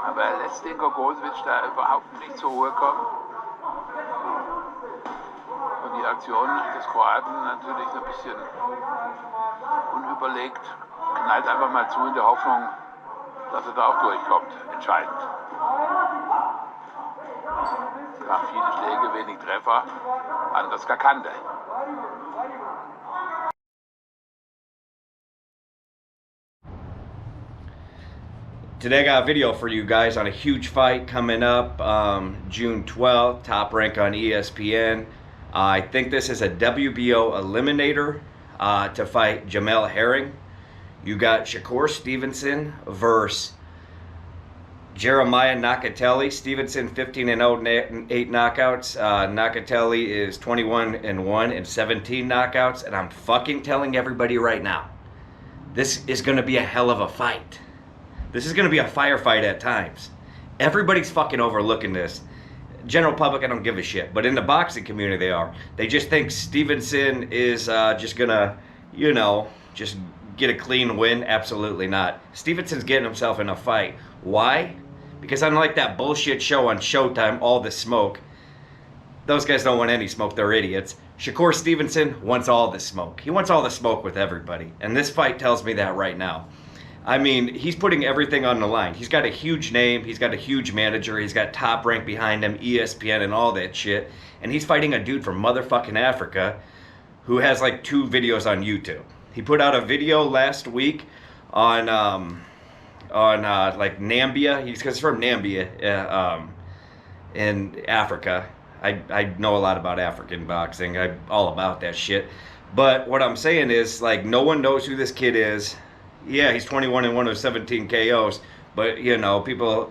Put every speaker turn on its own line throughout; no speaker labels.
Aber er lässt den Gogolewitsch da überhaupt nicht zur Ruhe kommen. Und die Aktion des Kroaten natürlich so ein bisschen unüberlegt. Knallt einfach mal zu in der Hoffnung, dass er da auch durchkommt. Entscheidend. Ja, viele Schläge, wenig Treffer. Anders gar Kante.
Today I got a video for you guys on a huge fight coming up June 12th, Top Rank on ESPN. I think this is a WBO eliminator to fight Jamel Herring. You got Shakur Stevenson versus Jeremiah Nakathila. Stevenson 15-0, 8 knockouts. Nakathila is 21-1 and 17 knockouts. And I'm fucking telling everybody right now, this is going to be a hell of a fight. This is going to be a firefight at times. Everybody's fucking overlooking this. General public, I don't give a shit. But in the boxing community, they are. They just think Stevenson is just going to, you know, just get a clean win. Absolutely not. Stevenson's getting himself in a fight. Why? Because unlike that bullshit show on Showtime, All the Smoke, those guys don't want any smoke. They're idiots. Shakur Stevenson wants all the smoke. He wants all the smoke with everybody. And this fight tells me that right now. I mean, he's putting everything on the line. He's got a huge name. He's got a huge manager. He's got Top Rank behind him, ESPN and all that shit. And he's fighting a dude from motherfucking Africa who has like 2 videos on YouTube. He put out a video last week on like Nambia. He's from Nambia in Africa. I know a lot about African boxing. I'm all about that shit. But what I'm saying is, like, no one knows who this kid is. Yeah, he's 21-1 with 17 KOs, but you know, people.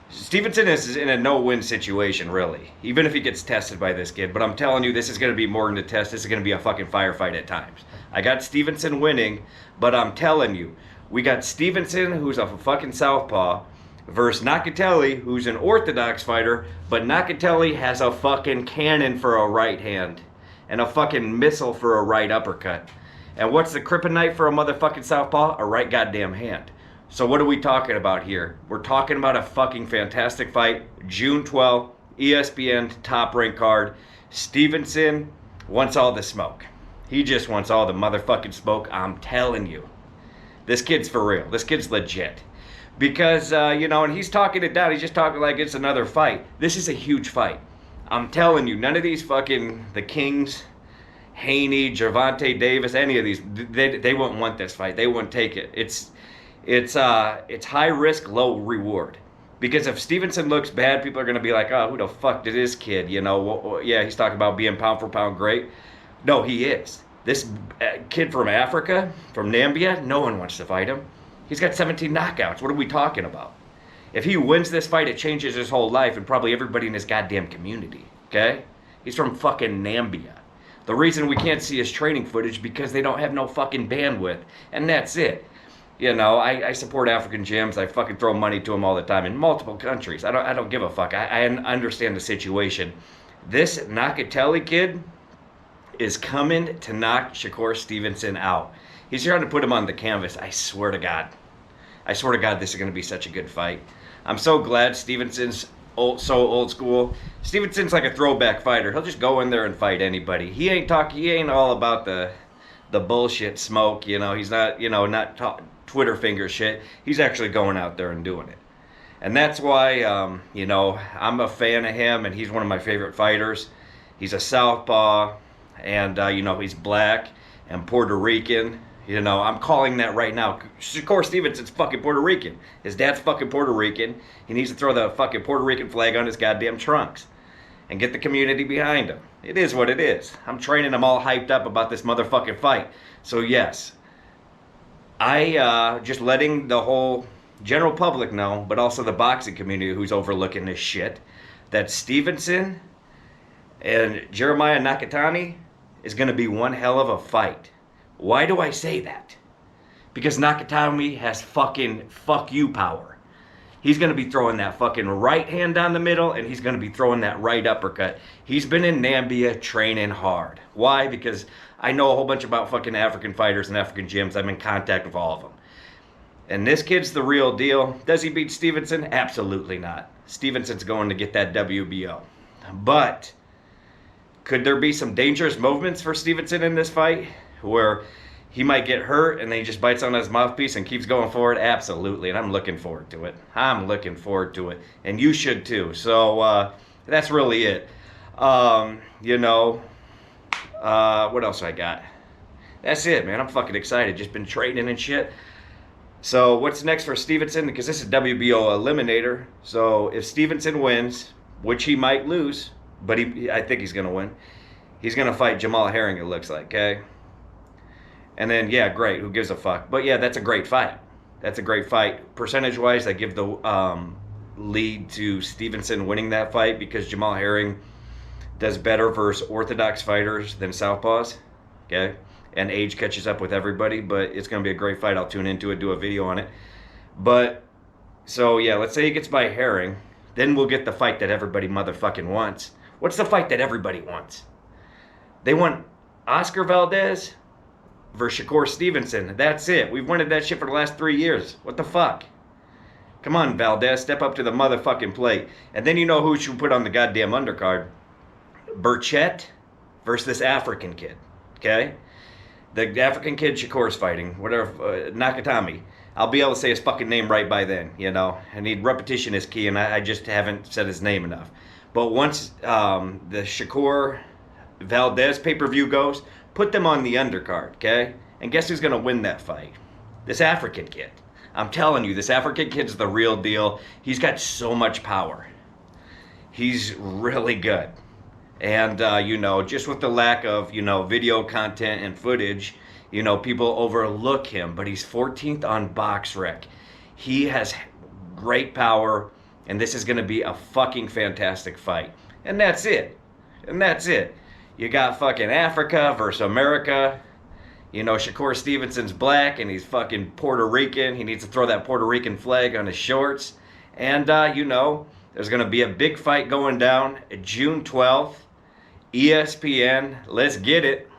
Stevenson is in a no-win situation, really. Even if he gets tested by this kid, but I'm telling you, this is going to be more than a test. This is going to be a fucking firefight at times. I got Stevenson winning, but I'm telling you, we got Stevenson, who's a fucking southpaw, versus Nakathila, who's an orthodox fighter, but Nakathila has a fucking cannon for a right hand and a fucking missile for a right uppercut. And what's the kryptonite for a motherfucking southpaw? A right goddamn hand. So what are we talking about here? We're talking about a fucking fantastic fight. June 12th, ESPN Top Rank card. Stevenson wants all the smoke. He just wants all the motherfucking smoke. I'm telling you. This kid's for real. This kid's legit. Because, you know, and he's talking it down. He's just talking like it's another fight. This is a huge fight. I'm telling you, none of these fucking, the Kings, Haney, Gervonta Davis, any of these, they wouldn't want this fight. They wouldn't take it. It's high risk, low reward. Because if Stevenson looks bad, people are going to be like, oh, who the fuck did this kid? You know, well, yeah, he's talking about being pound for pound great. No, he is. This kid from Africa, from Nambia, no one wants to fight him. He's got 17 knockouts. What are we talking about? If he wins this fight, it changes his whole life and probably everybody in his goddamn community. Okay? He's from fucking Nambia. The reason we can't see his training footage because they don't have no fucking bandwidth. And that's it. You know, I support African gyms. I fucking throw money to them all the time in multiple countries. I don't give a fuck. I understand the situation. This Nakathila kid is coming to knock Shakur Stevenson out. He's trying to put him on the canvas. I swear to God. I swear to God, this is going to be such a good fight. I'm so glad Stevenson's so old school. Stevenson's like a throwback fighter. He'll just go in there and fight anybody. He ain't all about the bullshit smoke, you know. He's not, you know, Twitter finger shit. He's actually going out there and doing it. And that's why, you know, I'm a fan of him, and he's one of my favorite fighters. He's a southpaw, and, you know, he's black and Puerto Rican. You know, I'm calling that right now. Shakur Stevenson's fucking Puerto Rican. His dad's fucking Puerto Rican. He needs to throw the fucking Puerto Rican flag on his goddamn trunks and get the community behind him. It is what it is. I'm training them all hyped up about this motherfucking fight. So yes, I just letting the whole general public know, but also the boxing community who's overlooking this shit, that Stevenson and Jeremiah Nakathila is going to be one hell of a fight. Why do I say that? Because Nakathila has fucking fuck you power. He's going to be throwing that fucking right hand down the middle, and he's going to be throwing that right uppercut. He's been in Nambia training hard. Why? Because I know a whole bunch about fucking African fighters and African gyms. I'm in contact with all of them. And this kid's the real deal. Does he beat Stevenson? Absolutely not. Stevenson's going to get that WBO. But could there be some dangerous movements for Stevenson in this fight where he might get hurt and then he just bites on his mouthpiece and keeps going forward? Absolutely. And I'm looking forward to it. I'm looking forward to it. And you should too. So that's really it. You know, what else I got? That's it, man. I'm fucking excited. Just been training and shit. So what's next for Stevenson? Because this is WBO eliminator. So if Stevenson wins, which he might lose, but I think he's going to win. He's going to fight Jamal Herring, it looks like, okay? And then, yeah, great. Who gives a fuck? But yeah, that's a great fight. That's a great fight. Percentage-wise, I give the lead to Stevenson winning that fight because Jamal Herring does better versus orthodox fighters than southpaws, okay? And age catches up with everybody, but it's going to be a great fight. I'll tune into it, do a video on it. But, so yeah, let's say he gets by Herring. Then we'll get the fight that everybody motherfucking wants. What's the fight that everybody wants? They want Oscar Valdez versus Shakur Stevenson. That's it. We've wanted that shit for the last 3 years. What the fuck? Come on, Valdez. Step up to the motherfucking plate. And then you know who should put on the goddamn undercard. Burchett versus this African kid. Okay? The African kid Shakur's fighting, whatever, Nakathila. I'll be able to say his fucking name right by then, you know. I need repetition is key, and I just haven't said his name enough. But once the Shakur Valdez pay-per-view goes, put them on the undercard, okay? And guess who's going to win that fight? This African kid. I'm telling you, this African kid's the real deal. He's got so much power. He's really good. And, you know, just with the lack of, you know, video content and footage, you know, people overlook him. But he's 14th on BoxRec. He has great power, and this is going to be a fucking fantastic fight. And that's it. And that's it. You got fucking Africa versus America. You know, Shakur Stevenson's black, and he's fucking Puerto Rican. He needs to throw that Puerto Rican flag on his shorts. And, you know, there's going to be a big fight going down June 12th. ESPN, let's get it.